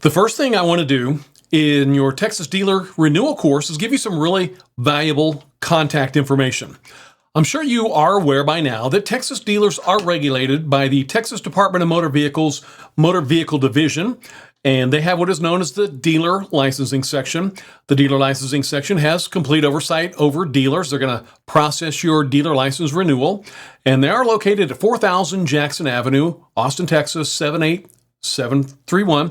The first thing I want to do in your Texas Dealer Renewal course is give you some really valuable contact information. I'm sure you are aware by now that Texas dealers are regulated by the Texas Department of Motor Vehicles Motor Vehicle Division, and they have what is known as the Dealer Licensing Section. The Dealer Licensing Section has complete oversight over dealers. They're going to process your dealer license renewal, and they are located at 4000 Jackson Avenue, Austin, Texas, 78731.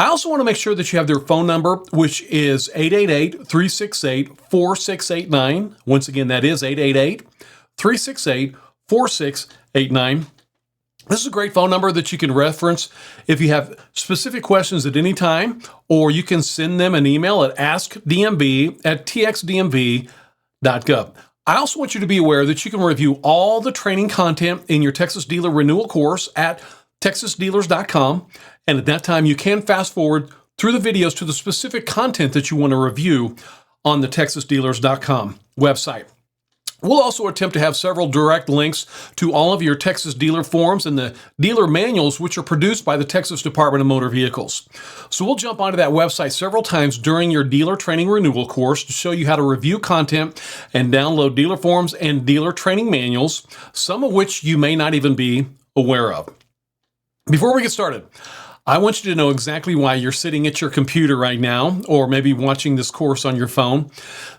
I also want to make sure that you have their phone number, which is 888-368-4689. Once again, that is 888-368-4689. This is a great phone number that you can reference if you have specific questions at any time, or you can send them an email at askdmv@txdmv.gov. I also want you to be aware that you can review all the training content in your Texas Dealer Renewal course at texasdealers.com. And at that time, you can fast forward through the videos to the specific content that you want to review on the texasdealers.com website. We'll also attempt to have several direct links to all of your Texas dealer forms and the dealer manuals, which are produced by the Texas Department of Motor Vehicles. So we'll jump onto that website several times during your dealer training renewal course to show you how to review content and download dealer forms and dealer training manuals, some of which you may not even be aware of. Before we get started, I want you to know exactly why you're sitting at your computer right now, or maybe watching this course on your phone.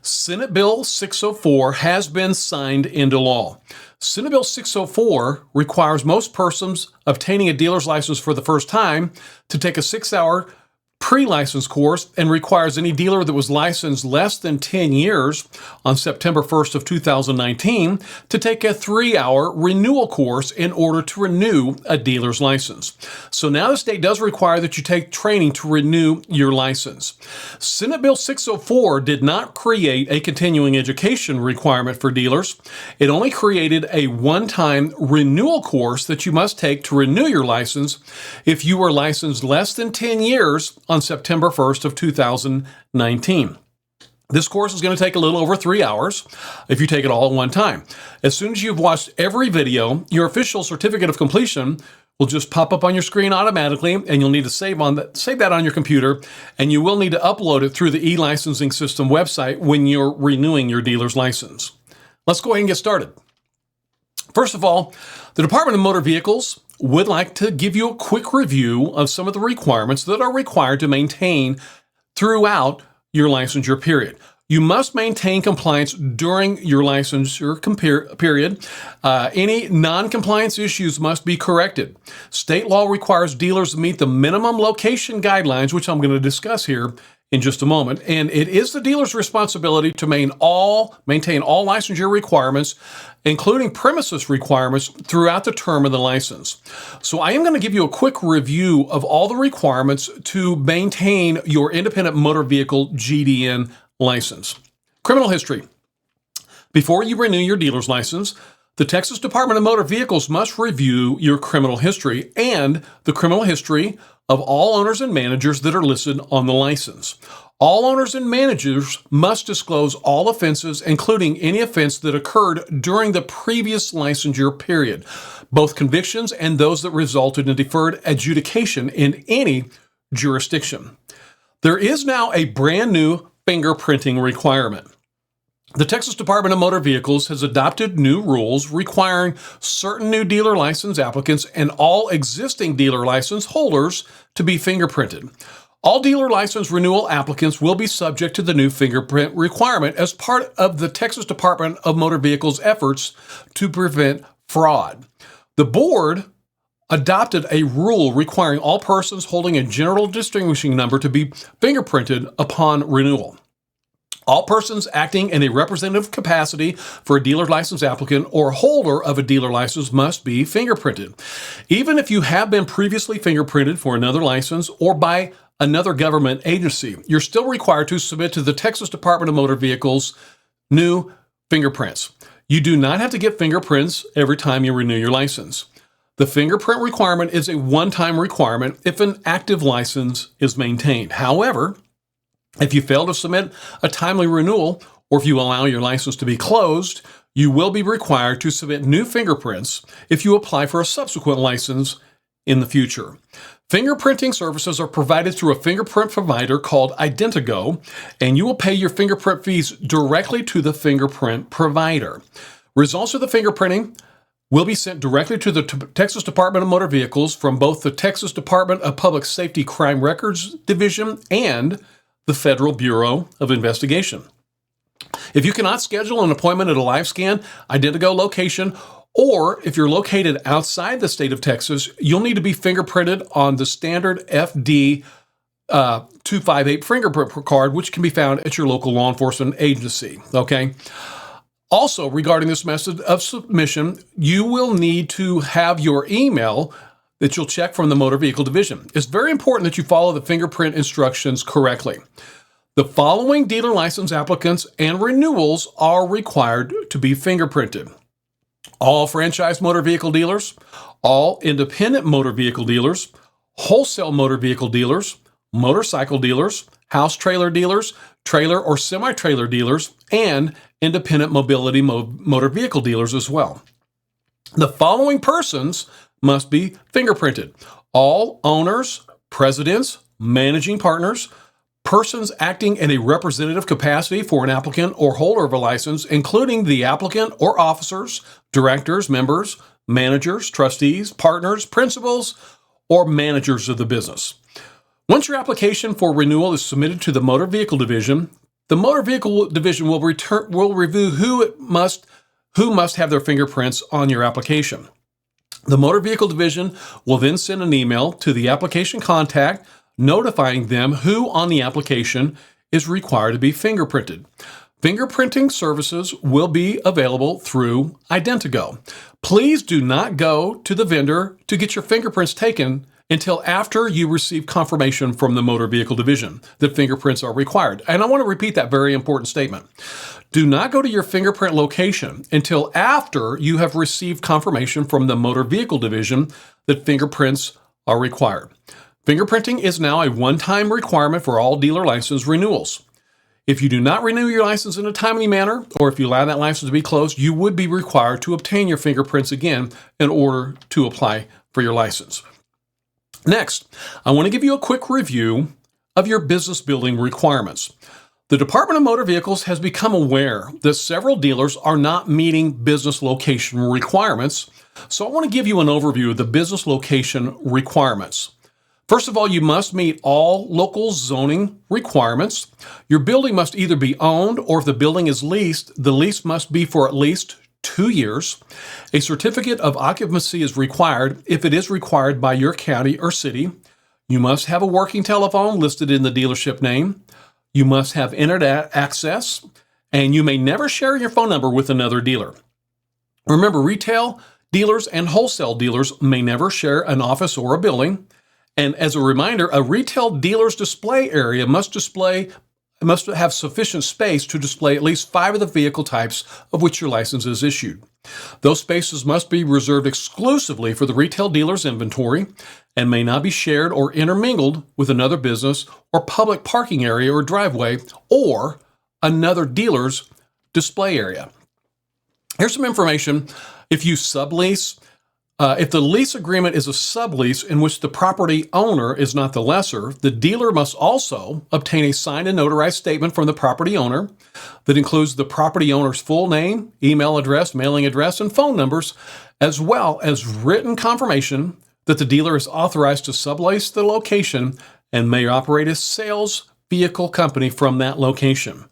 Senate Bill 604 has been signed into law. Senate Bill 604 requires most persons obtaining a dealer's license for the first time to take a 6-hour pre-license course, and requires any dealer that was licensed less than 10 years on September 1st of 2019 to take a 3-hour renewal course in order to renew a dealer's license. So now the state does require that you take training to renew your license. Senate Bill 604 did not create a continuing education requirement for dealers. It only created a one-time renewal course that you must take to renew your license if you were licensed less than 10 years on September 1st of 2019. This course is going to take a little over 3 hours if you take it all at one time. As soon as you've watched every video, your official certificate of completion will just pop up on your screen automatically, and you'll need to save that on your computer, and you will need to upload it through the e-licensing system website when you're renewing your dealer's license. Let's go ahead and get started. First of all, the Department of Motor Vehicles would like to give you a quick review of some of the requirements that are required to maintain throughout your licensure period. You must maintain compliance during your licensure period. Any non-compliance issues must be corrected. State law requires dealers to meet the minimum location guidelines, which I'm going to discuss here in just a moment. And it is the dealer's responsibility to maintain all licensure requirements, including premises requirements, throughout the term of the license. So I am going to give you a quick review of all the requirements to maintain your independent motor vehicle GDN license. Criminal history. Before you renew your dealer's license, the Texas Department of Motor Vehicles must review your criminal history and the criminal history of all owners and managers that are listed on the license. All owners and managers must disclose all offenses, including any offense that occurred during the previous licensure period, both convictions and those that resulted in deferred adjudication in any jurisdiction. There is now a brand new fingerprinting requirement. The Texas Department of Motor Vehicles has adopted new rules requiring certain new dealer license applicants and all existing dealer license holders to be fingerprinted. All dealer license renewal applicants will be subject to the new fingerprint requirement as part of the Texas Department of Motor Vehicles' efforts to prevent fraud. The board adopted a rule requiring all persons holding a general distinguishing number to be fingerprinted upon renewal. All persons acting in a representative capacity for a dealer license applicant or holder of a dealer license must be fingerprinted. Even if you have been previously fingerprinted for another license or by another government agency, you're still required to submit to the Texas Department of Motor Vehicles new fingerprints. You do not have to get fingerprints every time you renew your license. The fingerprint requirement is a one-time requirement if an active license is maintained. However, if you fail to submit a timely renewal, or if you allow your license to be closed, you will be required to submit new fingerprints if you apply for a subsequent license in the future. Fingerprinting services are provided through a fingerprint provider called Identigo, and you will pay your fingerprint fees directly to the fingerprint provider. Results of the fingerprinting will be sent directly to the Texas Department of Motor Vehicles from both the Texas Department of Public Safety Crime Records Division and the Federal Bureau of Investigation. If you cannot schedule an appointment at a live scan, Identigo location, or if you're located outside the state of Texas, you'll need to be fingerprinted on the standard FD 258 fingerprint card, which can be found at your local law enforcement agency. Okay. Also, regarding this method of submission, you will need to have your email that you'll check from the Motor Vehicle Division. It's very important that you follow the fingerprint instructions correctly. The following dealer license applicants and renewals are required to be fingerprinted: all franchise motor vehicle dealers, all independent motor vehicle dealers, wholesale motor vehicle dealers, motorcycle dealers, house trailer dealers, trailer or semi-trailer dealers, and independent mobility motor vehicle dealers as well. The following persons must be fingerprinted: all owners, presidents, managing partners, persons acting in a representative capacity for an applicant or holder of a license, including the applicant or officers, directors, members, managers, trustees, partners, principals, or managers of the business. Once your application for renewal is submitted to the Motor Vehicle Division, the Motor Vehicle Division will review who must have their fingerprints on your application. The Motor Vehicle Division will then send an email to the application contact notifying them who on the application is required to be fingerprinted. Fingerprinting services will be available through Identigo. Please do not go to the vendor to get your fingerprints taken until after you receive confirmation from the Motor Vehicle Division that fingerprints are required. And I want to repeat that very important statement. Do not go to your fingerprint location until after you have received confirmation from the Motor Vehicle Division that fingerprints are required. Fingerprinting is now a one-time requirement for all dealer license renewals. If you do not renew your license in a timely manner, or if you allow that license to be closed, you would be required to obtain your fingerprints again in order to apply for your license. Next, I want to give you a quick review of your business building requirements. The Department of Motor Vehicles has become aware that several dealers are not meeting business location requirements, so I want to give you an overview of the business location requirements. First of all, you must meet all local zoning requirements. Your building must either be owned, or if the building is leased, the lease must be for at least 2 years. A certificate of occupancy is required if it is required by your county or city. You must have a working telephone listed in the dealership name. You must have internet access, and you may never share your phone number with another dealer. Remember, retail dealers and wholesale dealers may never share an office or a building. And as a reminder, a retail dealer's display area must have sufficient space to display at least 5 of the vehicle types of which your license is issued. Those spaces must be reserved exclusively for the retail dealer's inventory and may not be shared or intermingled with another business or public parking area or driveway or another dealer's display area. Here's some information. If you sublease, if the lease agreement is a sublease in which the property owner is not the lessor, the dealer must also obtain a signed and notarized statement from the property owner that includes the property owner's full name, email address, mailing address, and phone numbers, as well as written confirmation that the dealer is authorized to sublease the location and may operate a sales vehicle company from that location.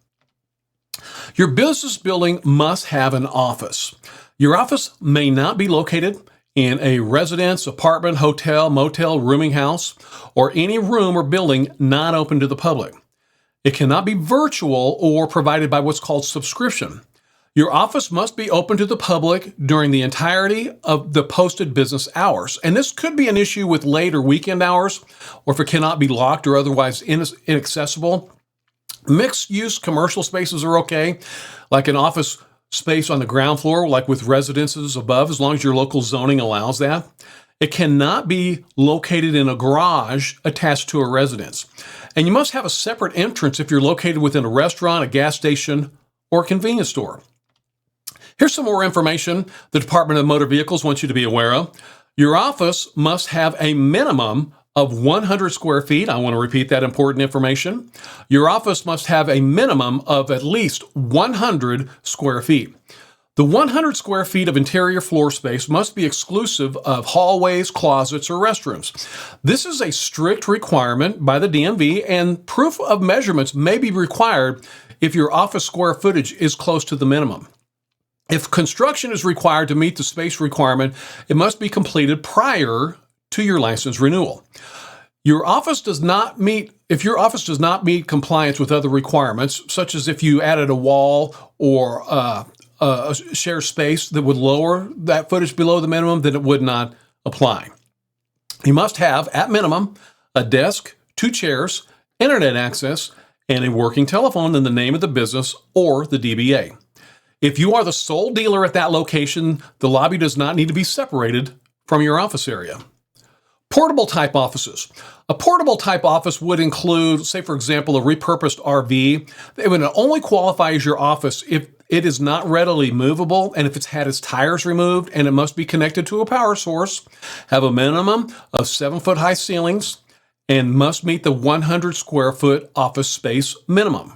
Your business building must have an office. Your office may not be located in a residence, apartment, hotel, motel, rooming house, or any room or building not open to the public. It cannot be virtual or provided by what's called subscription. Your office must be open to the public during the entirety of the posted business hours. And this could be an issue with late or weekend hours, or if it cannot be locked or otherwise inaccessible. Mixed-use commercial spaces are okay, like an office space on the ground floor, like with residences above, as long as your local zoning allows that. It cannot be located in a garage attached to a residence. And you must have a separate entrance if you're located within a restaurant, a gas station, or a convenience store. Here's some more information the Department of Motor Vehicles wants you to be aware of. Your office must have a minimum of 100 square feet. I want to repeat that important information. Your office must have a minimum of at least 100 square feet. The 100 square feet of interior floor space must be exclusive of hallways, closets, or restrooms. This is a strict requirement by the DMV, and proof of measurements may be required if your office square footage is close to the minimum. If construction is required to meet the space requirement, it must be completed prior to your license renewal. If your office does not meet compliance with other requirements, such as if you added a wall or a shared space that would lower that footage below the minimum, then it would not apply. You must have, at minimum, a desk, 2 chairs, internet access, and a working telephone in the name of the business or the DBA. If you are the sole dealer at that location, the lobby does not need to be separated from your office area. Portable type offices. A portable type office would include, say for example, a repurposed RV. It would only qualify as your office if it is not readily movable and if it's had its tires removed, and it must be connected to a power source, have a minimum of 7-foot high ceilings, and must meet the 100 square foot office space minimum.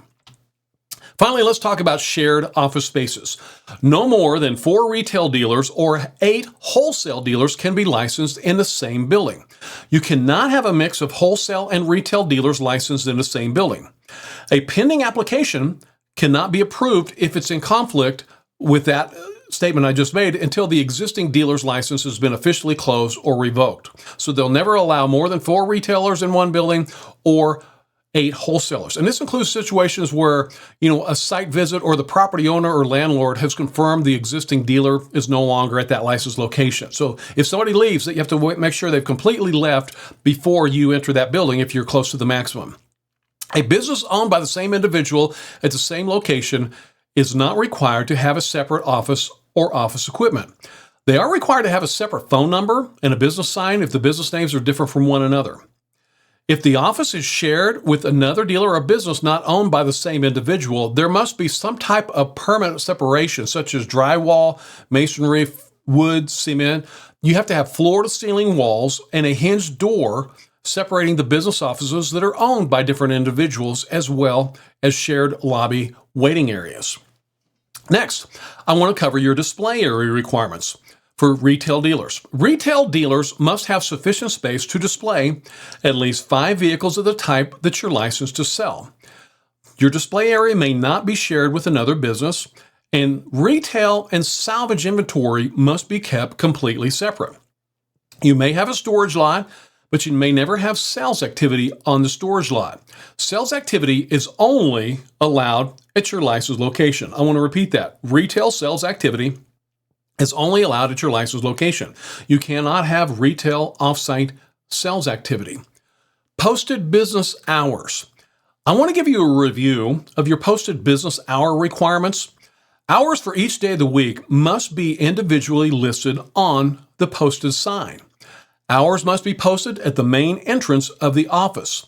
Finally, let's talk about shared office spaces. No more than 4 retail dealers or 8 wholesale dealers can be licensed in the same building. You cannot have a mix of wholesale and retail dealers licensed in the same building. A pending application cannot be approved if it's in conflict with that statement I just made until the existing dealer's license has been officially closed or revoked. So they'll never allow more than 4 retailers in one building or 8 wholesalers. And this includes situations where, a site visit or the property owner or landlord has confirmed the existing dealer is no longer at that licensed location. So if somebody leaves, you have to make sure they've completely left before you enter that building if you're close to the maximum. A business owned by the same individual at the same location is not required to have a separate office or office equipment. They are required to have a separate phone number and a business sign if the business names are different from one another. If the office is shared with another dealer or business not owned by the same individual, there must be some type of permanent separation, such as drywall, masonry, wood, cement. You have to have floor-to-ceiling walls and a hinged door separating the business offices that are owned by different individuals, as well as shared lobby waiting areas. Next, I want to cover your display area requirements. For retail dealers. Retail dealers must have sufficient space to display at least 5 vehicles of the type that you're licensed to sell. Your display area may not be shared with another business, and retail and salvage inventory must be kept completely separate. You may have a storage lot, but you may never have sales activity on the storage lot. Sales activity is only allowed at your licensed location. I want to repeat that. Retail sales activity is only allowed at your licensed location. You cannot have retail off-site sales activity. Posted business hours. I want to give you a review of your posted business hour requirements. Hours for each day of the week must be individually listed on the posted sign. Hours must be posted at the main entrance of the office.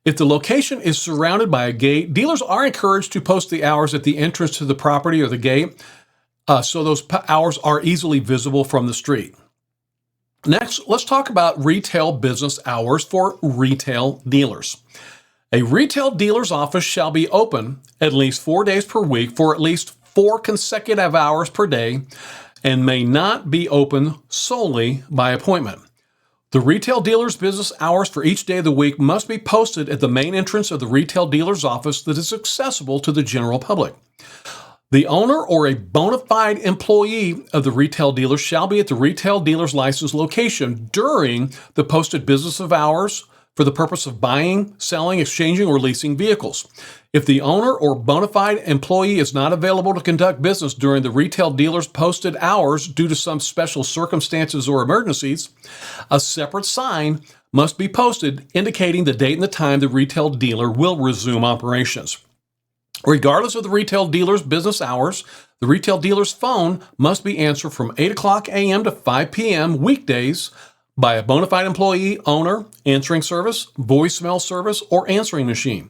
If the location is surrounded by a gate, dealers are encouraged to post the hours at the entrance to the property or the gate, so those hours are easily visible from the street. Next, let's talk about retail business hours for retail dealers. A retail dealer's office shall be open at least 4 days per week for at least 4 consecutive hours per day and may not be open solely by appointment. The retail dealer's business hours for each day of the week must be posted at the main entrance of the retail dealer's office that is accessible to the general public. The owner or a bona fide employee of the retail dealer shall be at the retail dealer's licensed location during the posted business of hours for the purpose of buying, selling, exchanging, or leasing vehicles. If the owner or bona fide employee is not available to conduct business during the retail dealer's posted hours due to some special circumstances or emergencies, a separate sign must be posted indicating the date and the time the retail dealer will resume operations. Regardless of the retail dealer's business hours, the retail dealer's phone must be answered from 8 o'clock a.m. to 5 p.m. weekdays by a bona fide employee, owner, answering service, voicemail service, or answering machine.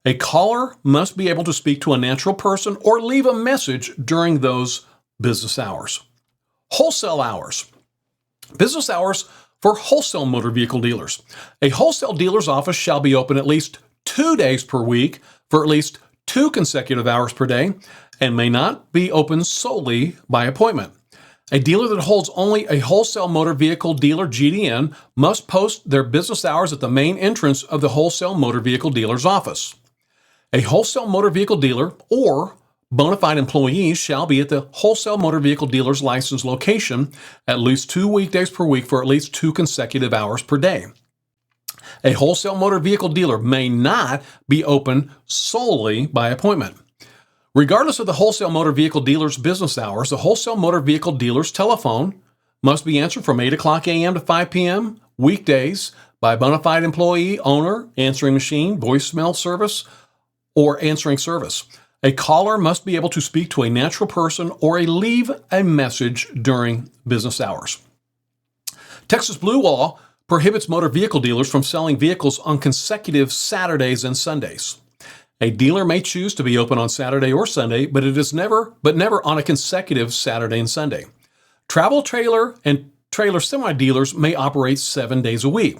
A caller must be able to speak to a natural person or leave a message during those business hours. Wholesale hours. Business hours for wholesale motor vehicle dealers. A wholesale dealer's office shall be open at least 2 days per week for at least 2 consecutive hours per day and may not be open solely by appointment. A dealer that holds only a wholesale motor vehicle dealer GDN must post their business hours at the main entrance of the wholesale motor vehicle dealer's office. A wholesale motor vehicle dealer or bona fide employees shall be at the wholesale motor vehicle dealer's licensed location at least 2 weekdays per week for at least 2 consecutive hours per day. A wholesale motor vehicle dealer may not be open solely by appointment. Regardless of the wholesale motor vehicle dealer's business hours, the wholesale motor vehicle dealer's telephone must be answered from 8 o'clock a.m. to 5 p.m. weekdays by a bona fide employee, owner, answering machine, voicemail service, or answering service. A caller must be able to speak to a natural person or leave a message during business hours. Texas Blue Law prohibits motor vehicle dealers from selling vehicles on consecutive Saturdays and Sundays. A dealer may choose to be open on Saturday or Sunday, but never on a consecutive Saturday and Sunday. Travel trailer and trailer semi-dealers may operate 7 days a week.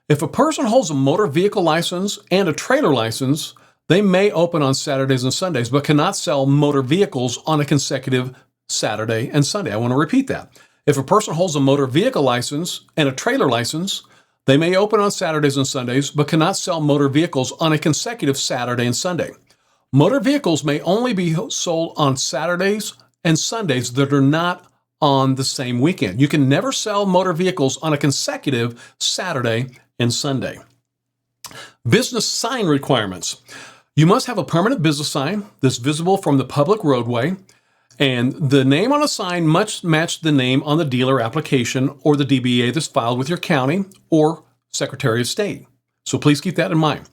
If a person holds a motor vehicle license and a trailer license, they may open on Saturdays and Sundays, but cannot sell motor vehicles on a consecutive Saturday and Sunday. I want to repeat that. If a person holds a motor vehicle license and a trailer license, they may open on Saturdays and Sundays, but cannot sell motor vehicles on a consecutive Saturday and Sunday. Motor vehicles may only be sold on Saturdays and Sundays that are not on the same weekend. You can never sell motor vehicles on a consecutive Saturday and Sunday. Business sign requirements. You must have a permanent business sign that's visible from the public roadway, and the name on a sign must match the name on the dealer application or the DBA that's filed with your county or Secretary of State. So please keep that in mind.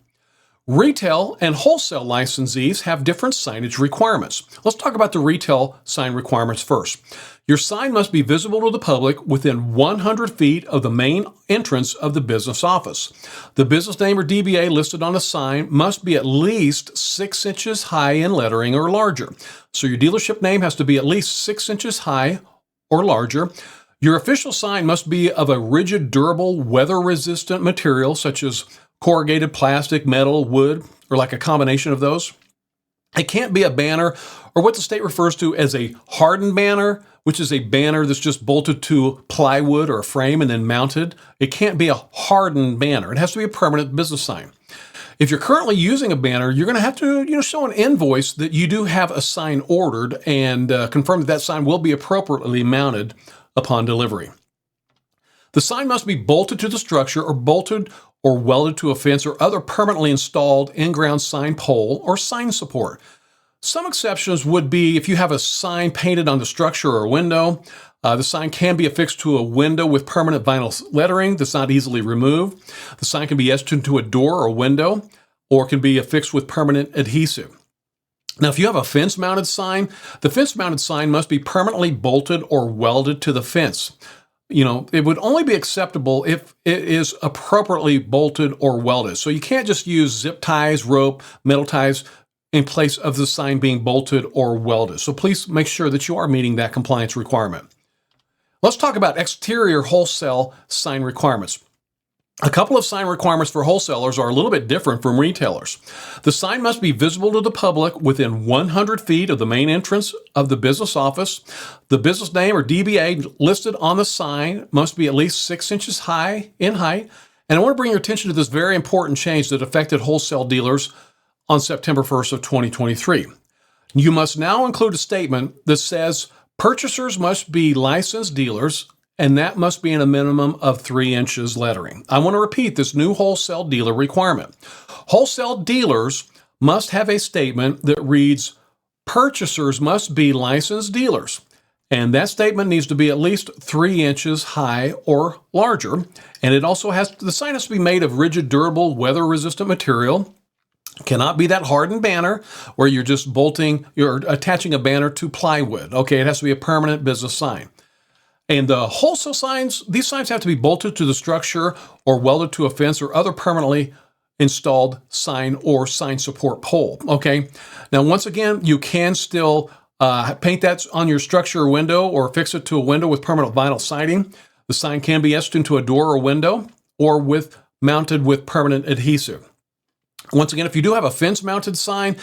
Retail and wholesale licensees have different signage requirements. Let's talk about the retail sign requirements first. Your sign must be visible to the public within 100 feet of the main entrance of the business office. The business name or DBA listed on the sign must be at least 6 inches high in lettering or larger. So your dealership name has to be at least 6 inches high or larger. Your official sign must be of a rigid, durable, weather-resistant material such as corrugated plastic, metal, wood, or like a combination of those. It can't be a banner or what the state refers to as a hardened banner, which is a banner that's just bolted to plywood or a frame and then mounted. It can't be a hardened banner. It has to be a permanent business sign. If you're currently using a banner, you're going to have to show an invoice that you do have a sign ordered and confirm that that sign will be appropriately mounted upon delivery. The sign must be bolted to the structure or bolted or welded to a fence or other permanently installed in-ground sign pole or sign support. Some exceptions would be if you have a sign painted on the structure or a window. The sign can be affixed to a window with permanent vinyl lettering that's not easily removed. The sign can be etched into a door or window or can be affixed with permanent adhesive. Now, if you have a fence-mounted sign, the fence-mounted sign must be permanently bolted or welded to the fence. It would only be acceptable if it is appropriately bolted or welded. So you can't just use zip ties, rope, metal ties in place of the sign being bolted or welded. So please make sure that you are meeting that compliance requirement. Let's talk about exterior wholesale sign requirements. A couple of sign requirements for wholesalers are a little bit different from retailers. The sign must be visible to the public within 100 feet of the main entrance of the business office. The business name or DBA listed on the sign must be at least 6 inches high in height. And I want to bring your attention to this very important change that affected wholesale dealers on September 1st of 2023. You must now include a statement that says purchasers must be licensed dealers, and that must be in a minimum of 3 inches lettering. I want to repeat this new wholesale dealer requirement. Wholesale dealers must have a statement that reads, purchasers must be licensed dealers, and that statement needs to be at least 3 inches high or larger, and it also the sign has to be made of rigid, durable, weather-resistant material. Cannot be that hardened banner where you're attaching a banner to plywood. Okay, it has to be a permanent business sign. And the wholesale signs, these signs have to be bolted to the structure or welded to a fence or other permanently installed sign or sign support pole. Okay. Now, once again, you can still paint that on your structure or window or fix it to a window with permanent vinyl siding. The sign can be etched into a door or window or mounted with permanent adhesive. Once again, if you do have a fence-mounted sign,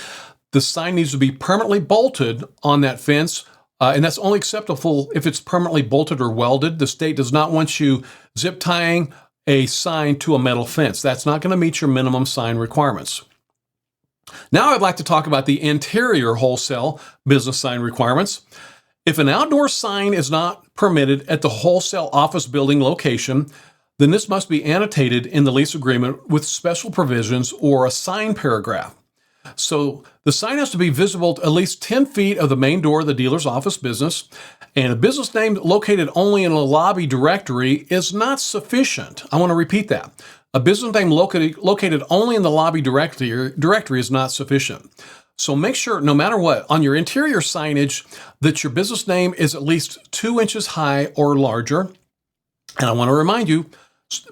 the sign needs to be permanently bolted on that fence, and that's only acceptable if it's permanently bolted or welded. The state does not want you zip tying a sign to a metal fence. That's not going to meet your minimum sign requirements. Now I'd like to talk about the interior wholesale business sign requirements. If an outdoor sign is not permitted at the wholesale office building location, then this must be annotated in the lease agreement with special provisions or a sign paragraph. So the sign has to be visible at least 10 feet of the main door of the dealer's office business, and a business name located only in a lobby directory is not sufficient. I want to repeat that. A business name located only in the lobby directory is not sufficient. So make sure, no matter what, on your interior signage, that your business name is at least 2 inches high or larger. And I want to remind you,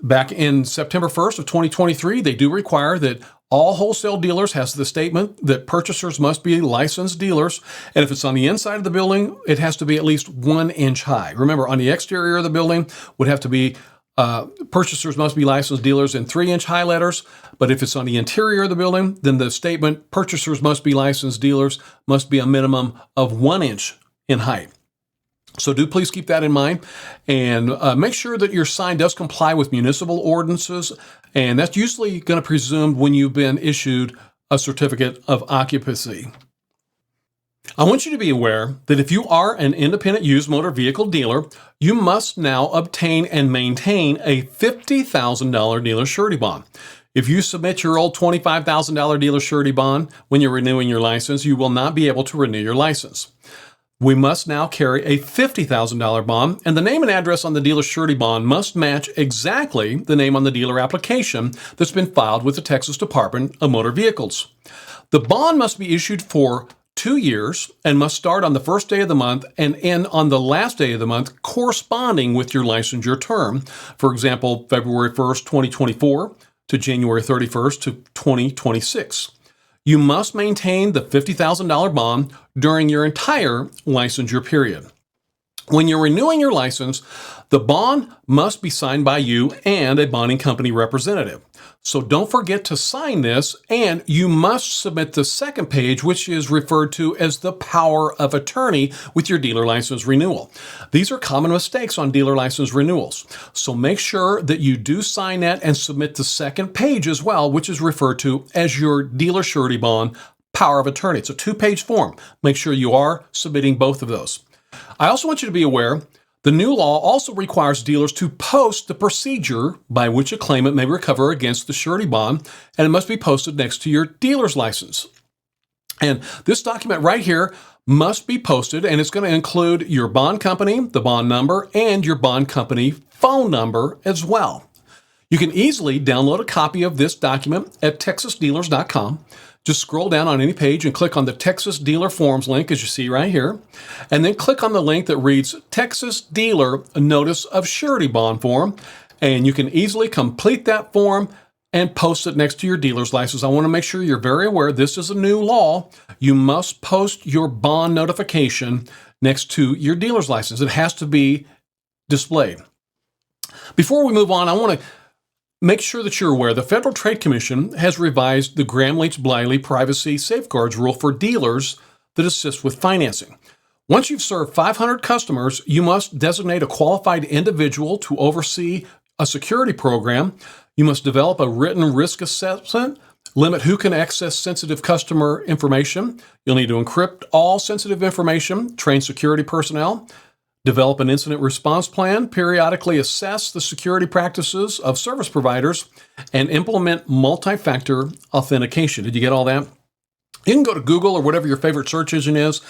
back in September 1st of 2023, they do require that all wholesale dealers has the statement that purchasers must be licensed dealers, and if it's on the inside of the building, it has to be at least 1 inch high. Remember, on the exterior of the building would have to be purchasers must be licensed dealers in 3-inch high letters, but if it's on the interior of the building, then the statement purchasers must be licensed dealers must be a minimum of 1 inch in height. So do please keep that in mind, and make sure that your sign does comply with municipal ordinances, and that's usually going to presume when you've been issued a certificate of occupancy. I want you to be aware that if you are an independent used motor vehicle dealer, you must now obtain and maintain a $50,000 dealer surety bond. If you submit your old $25,000 dealer surety bond when you're renewing your license, you will not be able to renew your license. We must now carry a $50,000 bond, and the name and address on the dealer surety bond must match exactly the name on the dealer application that's been filed with the Texas Department of Motor Vehicles. The bond must be issued for 2 years and must start on the first day of the month and end on the last day of the month corresponding with your licensure term. For example, February 1st, 2024 to January 31st to 2026. You must maintain the $50,000 bond during your entire licensure period. When you're renewing your license, the bond must be signed by you and a bonding company representative. So don't forget to sign this, and you must submit the second page, which is referred to as the power of attorney with your dealer license renewal. These are common mistakes on dealer license renewals. So make sure that you do sign that and submit the second page as well, which is referred to as your dealer surety bond power of attorney. It's a 2-page form. Make sure you are submitting both of those. I also want you to be aware the new law also requires dealers to post the procedure by which a claimant may recover against the surety bond, and it must be posted next to your dealer's license. And this document right here must be posted, and it's going to include your bond company, the bond number, and your bond company phone number as well. You can easily download a copy of this document at texasdealers.com. Just scroll down on any page and click on the Texas Dealer Forms link, as you see right here, and then click on the link that reads Texas Dealer Notice of Surety Bond Form, and you can easily complete that form and post it next to your dealer's license. I want to make sure you're very aware this is a new law. You must post your bond notification next to your dealer's license. It has to be displayed. Before we move on, I want to make sure that you're aware the Federal Trade Commission has revised the Gramm-Leach-Bliley Privacy Safeguards Rule for dealers that assist with financing. Once you've served 500 customers, you must designate a qualified individual to oversee a security program. You must develop a written risk assessment, limit who can access sensitive customer information. You'll need to encrypt all sensitive information, train security personnel, develop an incident response plan, periodically assess the security practices of service providers, and implement multi-factor authentication. Did you get all that? You can go to Google or whatever your favorite search engine is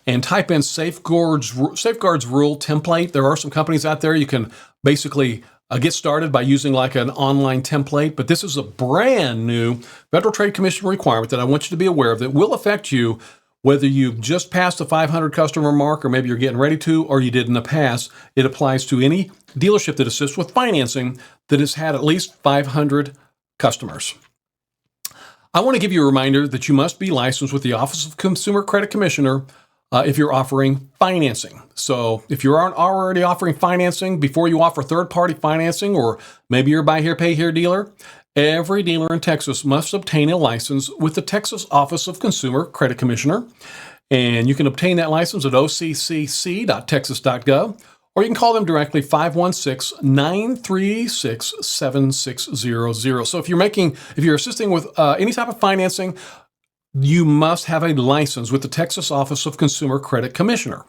and type in Safeguards Rule template. There are some companies out there you can basically get started by using like an online template, but this is a brand new Federal Trade Commission requirement that I want you to be aware of that will affect you whether you've just passed the 500 customer mark or maybe you're getting ready to or you did in the past. It applies to any dealership that assists with financing that has had at least 500 customers. I want to give you a reminder that you must be licensed with the Office of Consumer Credit Commissioner if you're offering financing. So if you aren't already offering financing before you offer third-party financing, or maybe you're a buy here, pay here dealer, every dealer in Texas must obtain a license with the Texas Office of Consumer Credit Commissioner. And you can obtain that license at occc.texas.gov, or you can call them directly, 516-936-7600. So if you're assisting with any type of financing, you must have a license with the Texas Office of Consumer Credit Commissioner.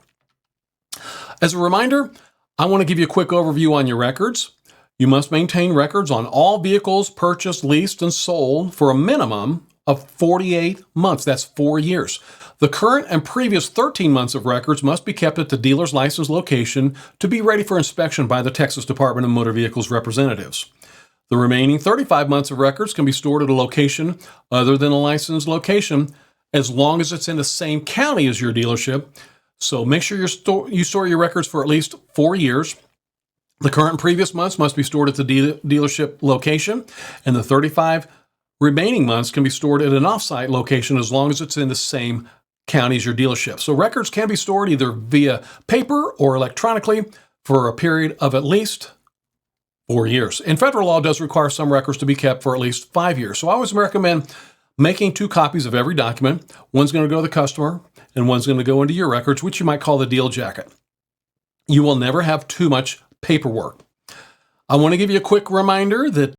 As a reminder, I want to give you a quick overview on your records. You must maintain records on all vehicles purchased, leased, and sold for a minimum of 48 months. That's 4 years. The current and previous 13 months of records must be kept at the dealer's license location to be ready for inspection by the Texas Department of Motor Vehicles representatives. The remaining 35 months of records can be stored at a location other than a licensed location, as long as it's in the same county as your dealership. So make sure you store your records for at least 4 years. The current and previous months must be stored at the dealership location, and the 35 remaining months can be stored at an off-site location as long as it's in the same county as your dealership. So records can be stored either via paper or electronically for a period of at least 4 years. And federal law does require some records to be kept for at least 5 years. So I always recommend making 2 copies of every document. One's going to go to the customer, and one's going to go into your records, which you might call the deal jacket. You will never have too much paperwork. I want to give you a quick reminder that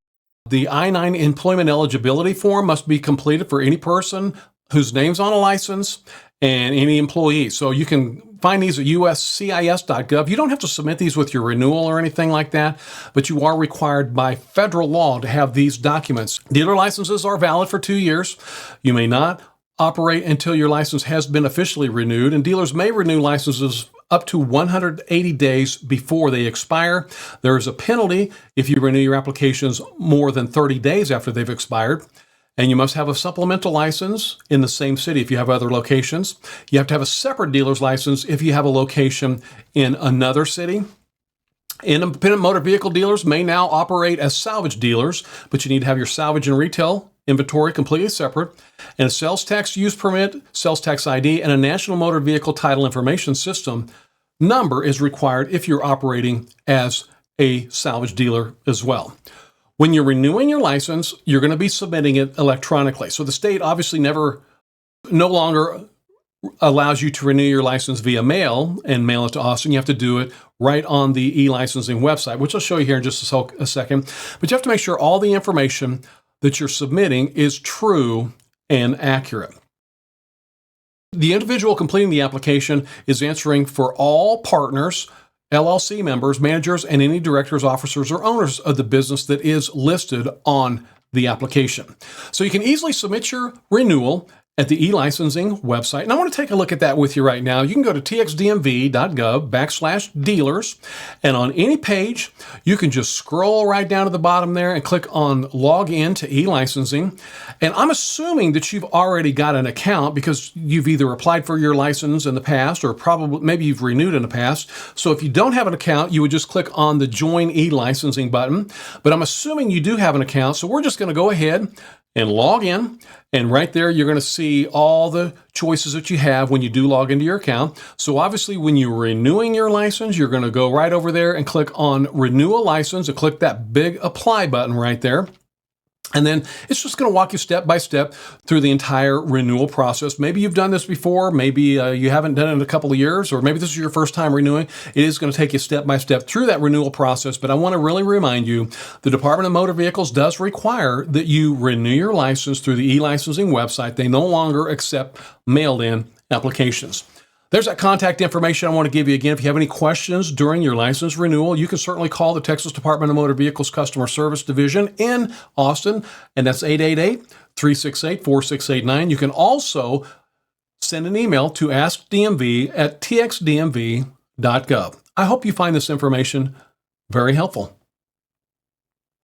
the I-9 employment eligibility form must be completed for any person whose name's on a license and any employee. So you can find these at uscis.gov. You don't have to submit these with your renewal or anything like that, but you are required by federal law to have these documents. Dealer licenses are valid for 2 years. You may not operate until your license has been officially renewed, and dealers may renew licenses up to 180 days before they expire. There is a penalty if you renew your applications more than 30 days after they've expired. And you must have a supplemental license in the same city if you have other locations. You have to have a separate dealer's license if you have a location in another city. Independent motor vehicle dealers may now operate as salvage dealers, but you need to have your salvage and retail inventory completely separate, and a sales tax use permit, sales tax ID, and a National Motor Vehicle Title Information System number is required if you're operating as a salvage dealer as well. When you're renewing your license, you're going to be submitting it electronically. So the state obviously no longer allows you to renew your license via mail and mail it to us, and you have to do it right on the e-licensing website, which I'll show you here in just a second. But you have to make sure all the information that you're submitting is true and accurate. The individual completing the application is answering for all partners, LLC members, managers, and any directors, officers, or owners of the business that is listed on the application. So you can easily submit your renewal at the e-licensing website. And I want to take a look at that with you right now. You can go to txdmv.gov/dealers. And on any page, you can just scroll right down to the bottom there and click on log in to e-licensing. And I'm assuming that you've already got an account because you've either applied for your license in the past or probably maybe you've renewed in the past. So if you don't have an account, you would just click on the join e-licensing button. But I'm assuming you do have an account. So we're just going to go ahead and log in. And right there, you're going to see all the choices that you have when you do log into your account. So obviously, when you're renewing your license, you're going to go right over there and click on Renew a License and click that big Apply button right there. And then it's just going to walk you step by step through the entire renewal process. Maybe you've done this before. Maybe you haven't done it in a couple of years, or maybe this is your first time renewing. It is going to take you step by step through that renewal process. But I want to really remind you, the Department of Motor Vehicles does require that you renew your license through the e-licensing website. They no longer accept mailed-in applications. There's that contact information I want to give you again. If you have any questions during your license renewal, you can certainly call the Texas Department of Motor Vehicles Customer Service Division in Austin, and that's 888-368-4689. You can also send an email to askdmv@txdmv.gov. I hope you find this information very helpful.